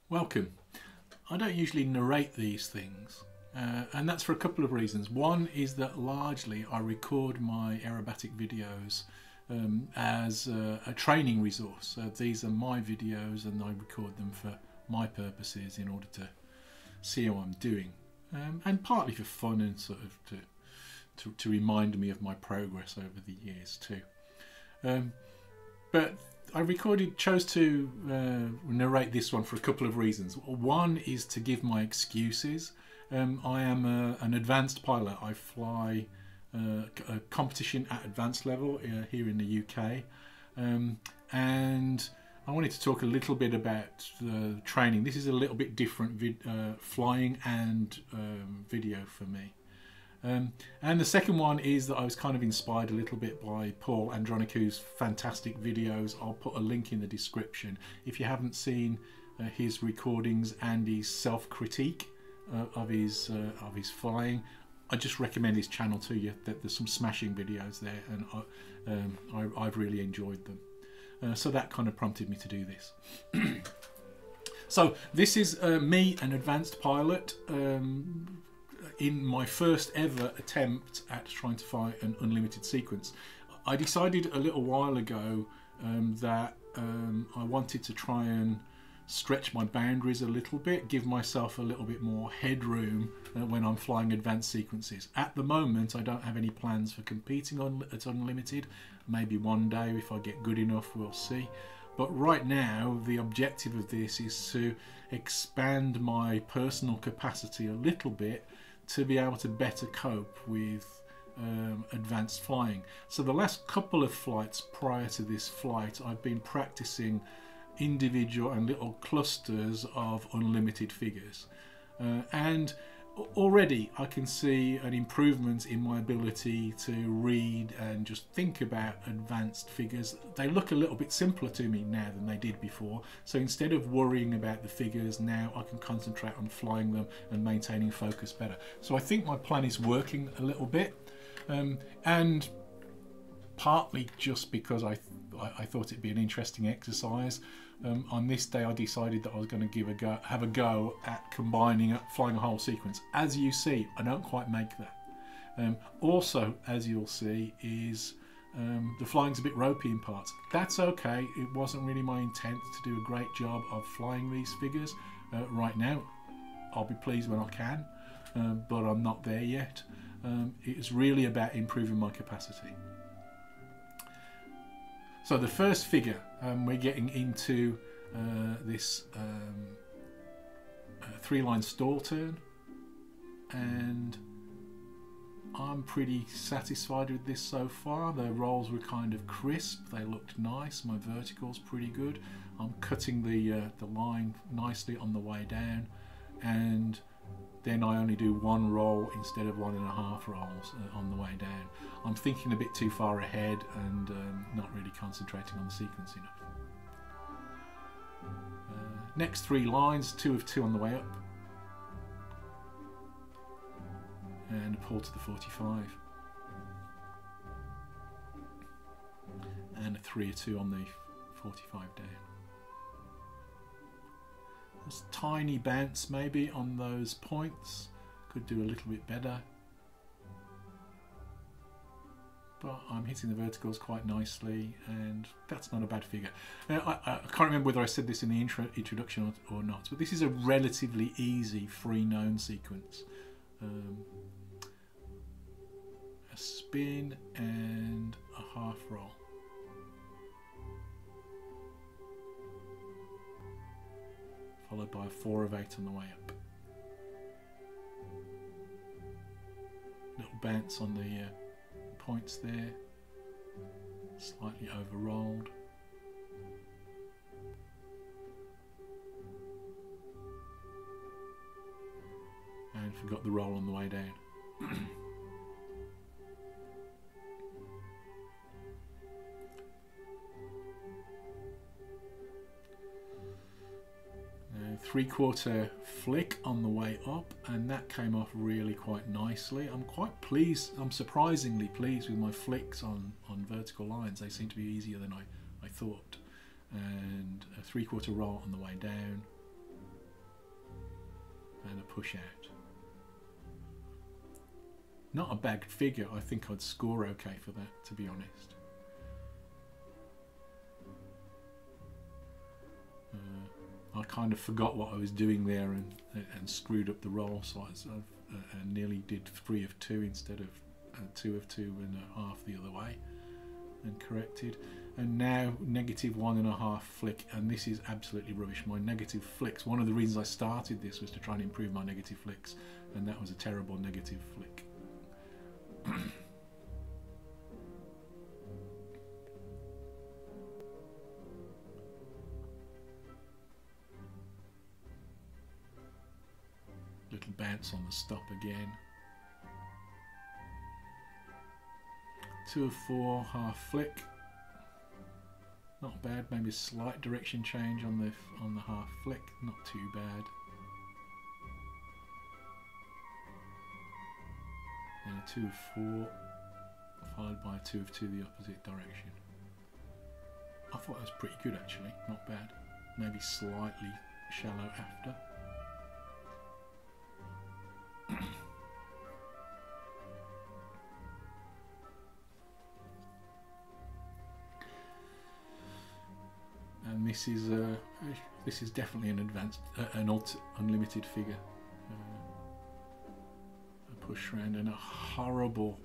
Welcome. I don't usually narrate these things, and that's for a couple of reasons. One is that largely I record my aerobatic videos as a training resource. These are my videos and I record them for my purposes in order to see how I'm doing, and partly for fun and sort of to remind me of my progress over the years too. But I chose to narrate this one for a couple of reasons. One is to give my excuses. I am an advanced pilot. I fly a competition at advanced level here in the UK, and I wanted to talk a little bit about training. This is a little bit different flying and video for me. And the second one is that I was kind of inspired a little bit by Paul Andronicu's fantastic videos. I'll put a link in the description. If you haven't seen his recordings and his self-critique of his flying, I just recommend his channel to you. There's some smashing videos there, and I've really enjoyed them. So that kind of prompted me to do this. So this is me, an advanced pilot, in my first ever attempt at trying to fly an unlimited sequence. I decided a little while ago that I wanted to try and stretch my boundaries a little bit, give myself a little bit more headroom when I'm flying advanced sequences. At the moment I don't have any plans for competing at unlimited. Maybe one day if I get good enough, we'll see. But right now the objective of this is to expand my personal capacity a little bit to be able to better cope with advanced flying. So the last couple of flights prior to this flight, I've been practicing individual and little clusters of unlimited figures, and already I can see an improvement in my ability to read and just think about advanced figures. They look a little bit simpler to me now than they did before, so instead of worrying about the figures, now I can concentrate on flying them and maintaining focus better. So I think my plan is working a little bit, and partly just because I thought it'd be an interesting exercise. On this day I decided that I was going to have a go at combining flying a whole sequence. As you see, I don't quite make that. Also, as you'll see, is the flying's a bit ropey in parts. That's okay. It wasn't really my intent to do a great job of flying these figures right now. I'll be pleased when I can, but I'm not there yet. It's really about improving my capacity. So the first figure, we're getting into this 3-line stall turn, and I'm pretty satisfied with this so far. The rolls were kind of crisp, they looked nice, my vertical's pretty good. I'm cutting the line nicely on the way down, and then I only do one roll instead of 1.5 rolls on the way down. I'm thinking a bit too far ahead and not really concentrating on the sequence enough. Next 3 lines, 2 of 2 on the way up, and a pull to the 45, and a 3 of 2 on the 45 down. There's a tiny bounce maybe on those points, could do a little bit better, but I'm hitting the verticals quite nicely, and that's not a bad figure. I can't remember whether I said this in the introduction or not, but this is a relatively easy free known sequence. A spin and a half roll. Followed by a 4 of 8 on the way up. Little bounce on the points there, slightly over-rolled. And forgot the roll on the way down. 3/4 flick on the way up, and that came off really quite nicely. I'm quite pleased, I'm surprisingly pleased with my flicks on vertical lines. They seem to be easier than I thought. And a 3/4 roll on the way down, and a push out. Not a bad figure. I think I'd score okay for that, to be honest. I kind of forgot what I was doing there and screwed up the roll, so I nearly did 3 of 2 instead of 2 of 2 and a half the other way, and corrected. And now -1.5 flick, and this is absolutely rubbish. My negative flicks, one of the reasons I started this was to try and improve my negative flicks, and that was a terrible negative flick. Little bounce on the stop again. 2 of 4, half flick. Not bad. Maybe a slight direction change on the half flick. Not too bad. And a 2 of 4, followed by a 2 of 2 the opposite direction. I thought that was pretty good actually. Not bad. Maybe slightly shallow after. And this is definitely an advanced, unlimited figure. A push round and a horrible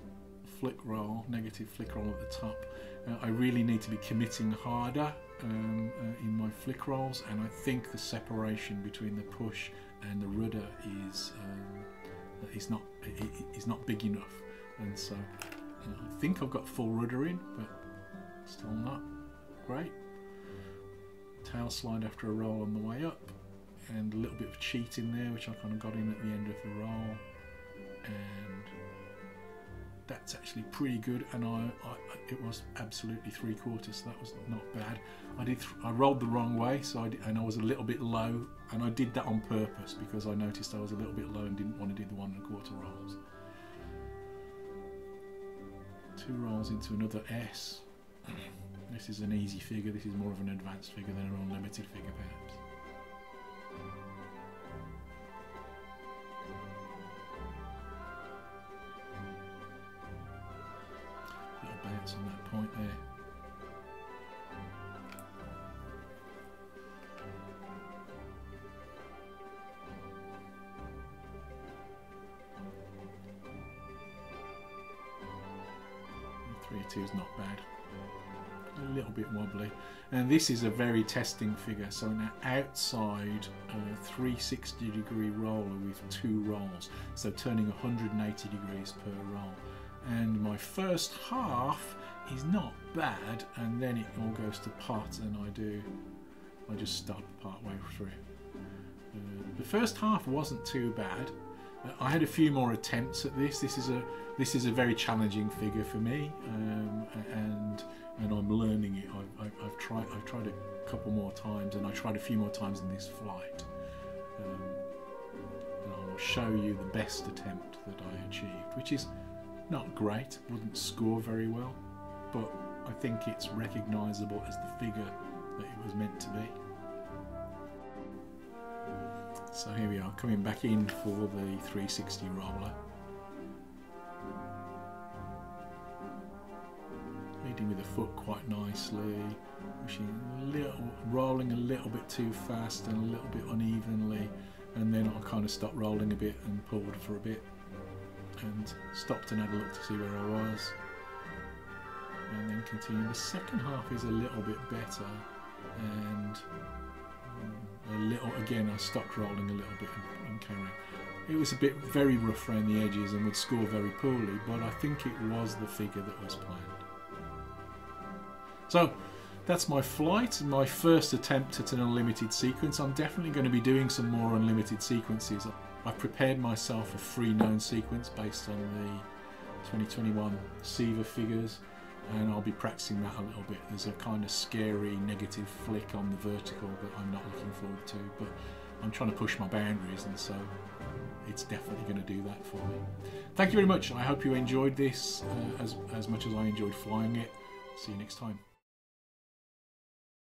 flick roll, negative flick roll at the top. I really need to be committing harder in my flick rolls, and I think the separation between the push and the rudder is not big enough, and so I think I've got full rudder in, but still not great. Tail slide after a roll on the way up, and a little bit of cheat in there, which I kind of got in at the end of the roll, and that's actually pretty good. And it was absolutely 3/4, so that was not bad. I rolled the wrong way, so and I was a little bit low, and I did that on purpose because I noticed I was a little bit low and didn't want to do the 1 1/4 rolls. 2 rolls into another S. This is an easy figure. This is more of an advanced figure than an unlimited figure, perhaps. Little bounce on that point there. And 3 of 2 is not bad. A little bit wobbly, and this is a very testing figure. So now outside 360-degree roller with 2 rolls, so turning 180 degrees per roll, and my first half is not bad, and then it all goes to pot, and I just stop part way through. The first half wasn't too bad. I had a few more attempts at this. This is a very challenging figure for me, and I'm learning it. I've tried a couple more times, and I tried a few more times in this flight. And I'll show you the best attempt that I achieved, which is not great, wouldn't score very well, but I think it's recognisable as the figure that it was meant to be. So here we are, coming back in for the 360 roller. Leading with the foot quite nicely, rolling a little bit too fast and a little bit unevenly, and then I kind of stopped rolling a bit and pulled for a bit and stopped and had a look to see where I was, and then continued. The second half is a little bit better, and again I stopped rolling a little bit and carrying. It was a bit very rough around the edges and would score very poorly, but I think it was the figure that was planned. So that's my flight, my first attempt at an unlimited sequence. I'm definitely going to be doing some more unlimited sequences. I've prepared myself a free known sequence based on the 2021 CIVA figures, and I'll be practicing that a little bit. There's a kind of scary negative flick on the vertical that I'm not looking forward to, but I'm trying to push my boundaries, and so it's definitely going to do that for me. Thank you very much. I hope you enjoyed this as much as I enjoyed flying it. See you next time.